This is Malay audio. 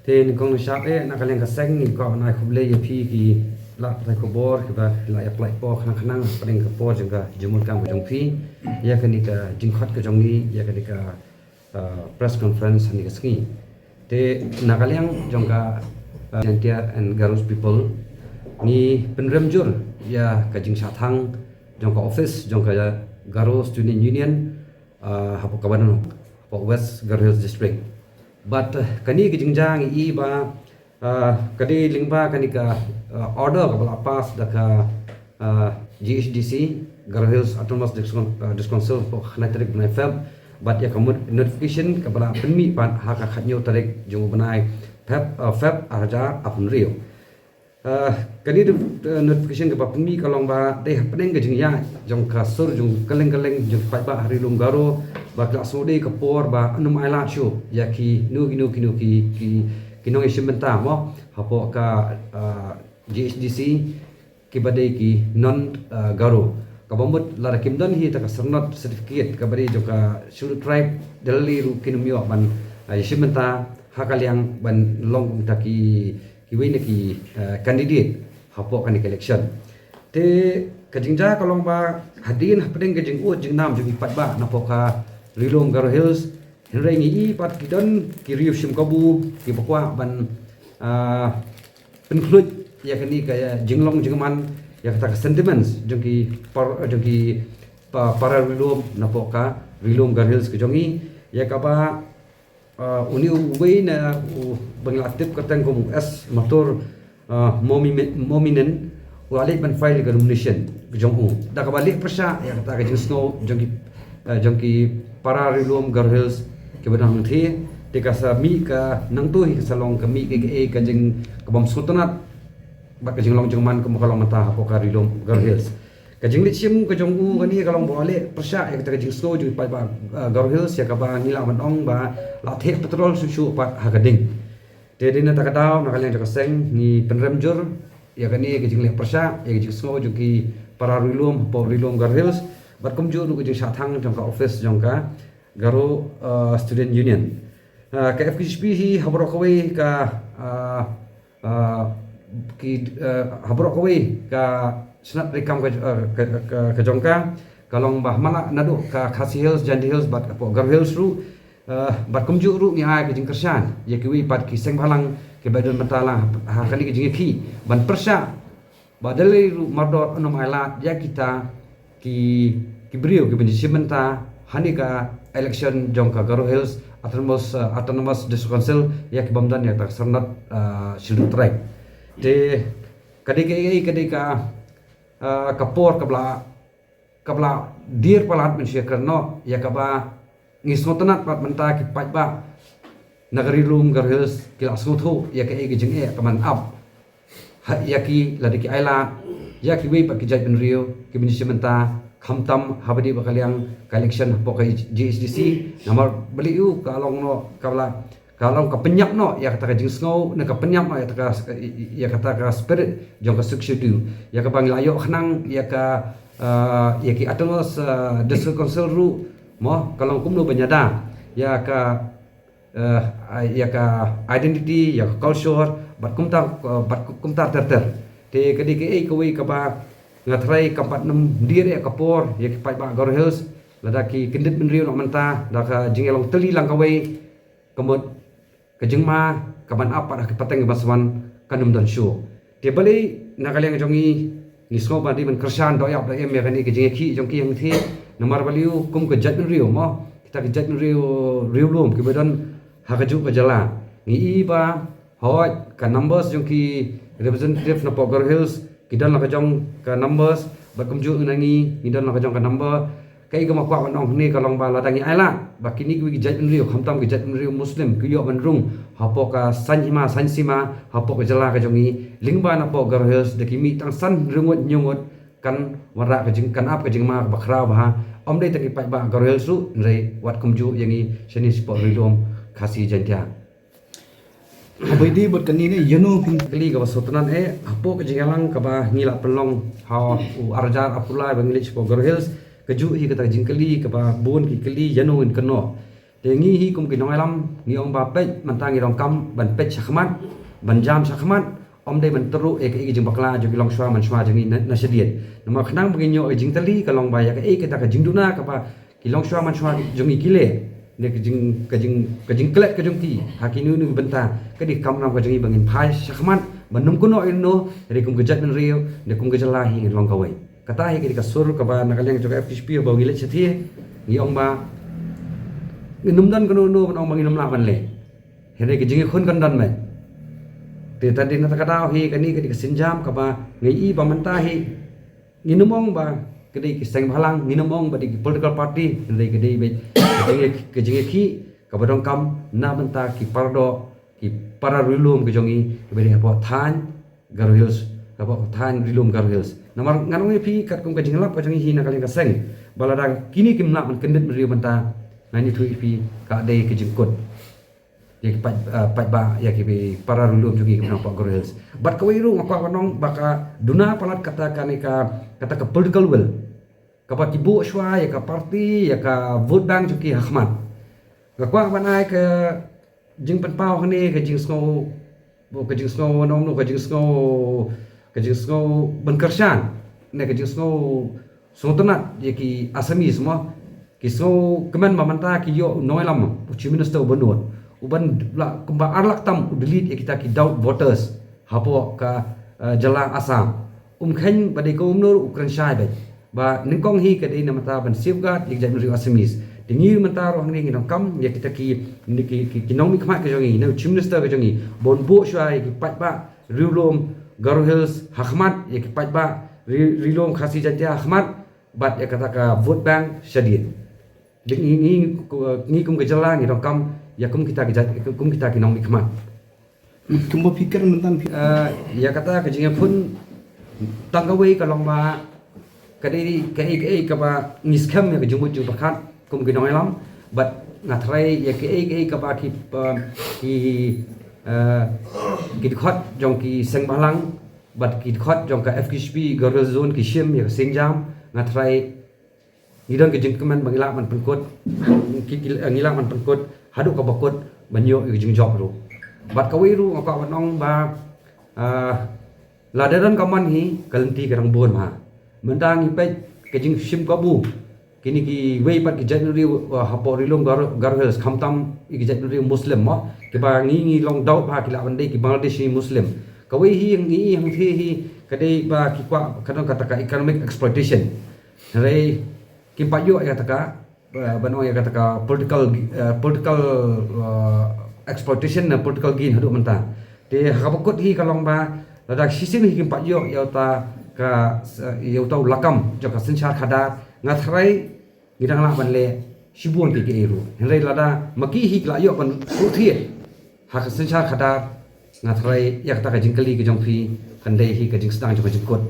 thế nên con shop ấy nó cái liền cái xanh thì có này không lấy phi thì là phải có bor thì và lại apply po khang khang cái liền cái po chúng ta jumun kam cái trong phi ya cái này cái jing khot cái trong ni ya cái này cái press conference này cái ski thế nó cái liền trong cái Jantia and Garus people ni penremjur ya cái jing sathang trong cái office trong cái Garus Student Union hapo kabanan hapo West Garus District but kani ki jingjang I ba kadi lingba kani ka order ka bala pass da ka GHDC Garo Hills Autonomous District Council po khna tarik banai feb but ya kamut notification ka bala penmi pan ha ka khatnyo tarik jung banai feb arja apun rio kani notification ka penmi ka long ba dei happening ka jingya jong ka sur jung kaleng jung pai ba hari lum Garo ba kelas mode ke por ba anum aila chu ya ki ki nong isimenta mo hapo ka GHDC ki badai ki non Garo ka bomut lara kimdon hi ta ka sernot certificate ka bari joka shulu tribe dalali ru kinumyo ban isimenta hakaliang ban long ta ki wei ki candidate hapo kan election te kajingja kalong ba hadin hapdeng kajing ut jing nam jing pat ba napo ka Rilom Garo Hills henry ngi pat kidon ki riu sim kabu ki bakwa ban penklut ya kani kaya jinglong jingman ya kata sentiments jengki para rilom napo ka Rilom Garo Hills ke jongi ya kaba uni uwei na banglatip katang ko as motor mominen walik ban file ga nomination ke jongu da kabalik persa ya kata ka jing snow jengki para Rilom Garo Hills ke benang thi te ka sa mi ka nang tu hi salong ka mi ke ka jing ka bom sultanat ba ka jing long jing man ka mo kalong mata ko ka Rilom Garo Hills ka jing lichim ka jong u ka ni ka long bole persya ka jing so ju pa ba Garo Hills ya ka ba ni la man ong ba la the petrol su pa ha ka ding te din ta ka daw na ka leng ka seng ni penremjur ya ka ni ka jing le persya ya ka jing so ju ki para Rilom Garo Hills bat kumju nu ke sathang jong ka office jong ka Garo Student Union ka FKHP hi habrok away ka habrok away ka snap rekam ka jong ka kalong bah mala nadu ka Khasi Hills Jandi Hills bat po Garo Hills ru bat kumju ru ni ai ke jing kersan ye ki wi pat ki seng balang ke badon matala ha kali ke jing ki ban persya badalai ru mardot onom aila ya kita ki brio ki benji simenta hanika election jong ka Garo Hills autonomous district council ya ki bamdan ya tak sernat shilu track te kadika kapor kabla dir palat men karno ya kaba ngismotanat pat menta ki pajba nagari Rilom Garo Hills ki asmuthu ya ki jing kaman up ya ki ladiki aila ya ki wi pa ki jaj ben rio ki benji simenta khamtam habadi bakaliang collection pokai GHDC namar beliu kalong no kalong ka penyap no ya kata jing snow na ka penyap no ya kata ka spirit jong ka sukshidu ya ka bang layo khnang ya ki autonomous district council ru mo kalong kumno banyada ya ka identity ya ka culture bat kumtar ter te kadike ko wi ka ba ngatrai kampat nem dir ya kapor ya ki pai ba Garo Hills ladaki kendit ben rio nok menta da ka jingelong teli lang kawai kemut ke jingma kaban apa dah pateng baswan kanum dan show te bali nakaleng jongi ni sko ba di men kersan do ya da em ya kani ke jingi jongki yang thi namar baliu kum ke jat rio mo kita ke jat rio lum ke badan ha ka ju ka jala ni ba hot ka numbers jongki representative na po Garo Hills kidan la kajong ka numbers bakumju nangi kidan la kajong ka number kai ka makwa wanong ni kalong ba ladangi aila bakini ki jaj rio khamtam ki jaj rio muslim ki yo manrung hapo ka sansima hapo ka jala ka jongi lingba na po Garo Hills de kimi tang san rungut nyungut kan wara ka jing kan ap ka jing ma bakra ba om dei taki pai ba Garo Hills ru rei wat kumju yangi shani sport rilom Khasi Jantia Habaidi buat kan ini yenu kali ka sotanan apo ka jingalang ka ba ngila pelong ha arjar apulai bangli sport Garo Hills keju hi kata jingkeli ka ba bon ki keli yanu in keno tengi hi kum ki noi lam ngi ong ba pe man ta ngi rong kam ban pe chakmat ban jam chakmat om dei man teru e ke jing bakla jo ki long shwa man shwa jing na sediet nama khnang bagi nyo e jing tali ka long ba ya ke ta ka jing duna ka ba ki long shwa man shwa jong i kile ne ke jing klet ka jong ti ha ki nu benta ka di kam nam ka jing i bangin phai chakmat ban num kuno no re kum gejat men rio ne kum gejala hi long ka wai kata hi ke ka sur ka ba nakaleng jo ka FHP ba ngi le chthi ngi ong ba num dan kono no ban ong bangin num la ban le he ke jing khon kan dan me te tadi na takadao hi kani ke sinjam ka ba ngai i ba manta hi nginumong ba kedi kiseng halang nginumong ba di political party ndai kedi be ke jinge ki ka badong kam na manta ki pardo ki para rilum ke jongi be ha than Garo Hills ka ba than rilum Garo Hills namar nganong pi kat kum ke jinglap ka jongi hi na kaling ka seng balada kini kim na man kendet rio manta ngani thu pi ka dei ke jingkot ya pat ba ya ki para rulum juga ki nampak Garo Hills bat ka wiru ngakwa wanong baka duna palat kata ka political will ka ba ki bu shwa ya ka party ya ka vote bank juga hakmat ngakwa banai ke jing pan pau khani ke jing sngo nong no ke jing sngo ban karshan ne ke jing sngo sontonat ya ki asami semua ki sngo kemen mamanta ki yo noilam chief minister ubanud uban la kumba arlak tam udelit kita ki doubt voters hapo ka jala asam khen badai ko umnur ukran shai ba ningkong hi ka dei namata ban safeguard ik jam ri asamis tingi mata ro hangni ngam kam ya kita ki nong mi khma ka jongi no chief minister ka jongi bon bo shai ki pat ba rilom Garo Hills hakmat ya ki pat ba rilom khasi jatia hakmat bat ya kata ka vote bank syadid ni kum ka jala ngi kam ya kum kita ki nong mikmat kumba pikir mentan ya kata ke jinga pun tanggawi ka long ba ka dei ka ba ngiskam ya ke jumut ju bakat kum ki nong lam but ngathrai ya ke ka ba ki khot jong ki seng balang but ki khot jong ka FKSP Garo zone ki shim ya singjam ngathrai ngidang ke jingkeman bangila man pengkot ki ngila man pengkot hadu ka bakot banyo jing job ru bat ka wiru ka wanong ba ladaran kaman hi kalenti karang bon ma mendang ipe ke jing sim ka bu kini ki wei pat ki january hapo rilong Garo Hills khamtam ki january muslim ma ke ba ngi long dau ba ki la bandai ki bangladeshi muslim ka wei hi ngi hang thi hi kadai ba ki kwa kadang kata ka economic exploitation rei ki payo ya taka bano ya kata ka political exploitation na political gain hadu menta te habakot hi kalong ba ladak sisim hi kim payo ya ta ka ya ta lakam jo ka senchar khada ngathrai ngidang la banle shibun ki eru henrai lada maki hi kla yo ban uthi ha ka senchar khada ngathrai ya ta ka jingkali ki jongphi kandai hi ka jing stang jo ka jingkot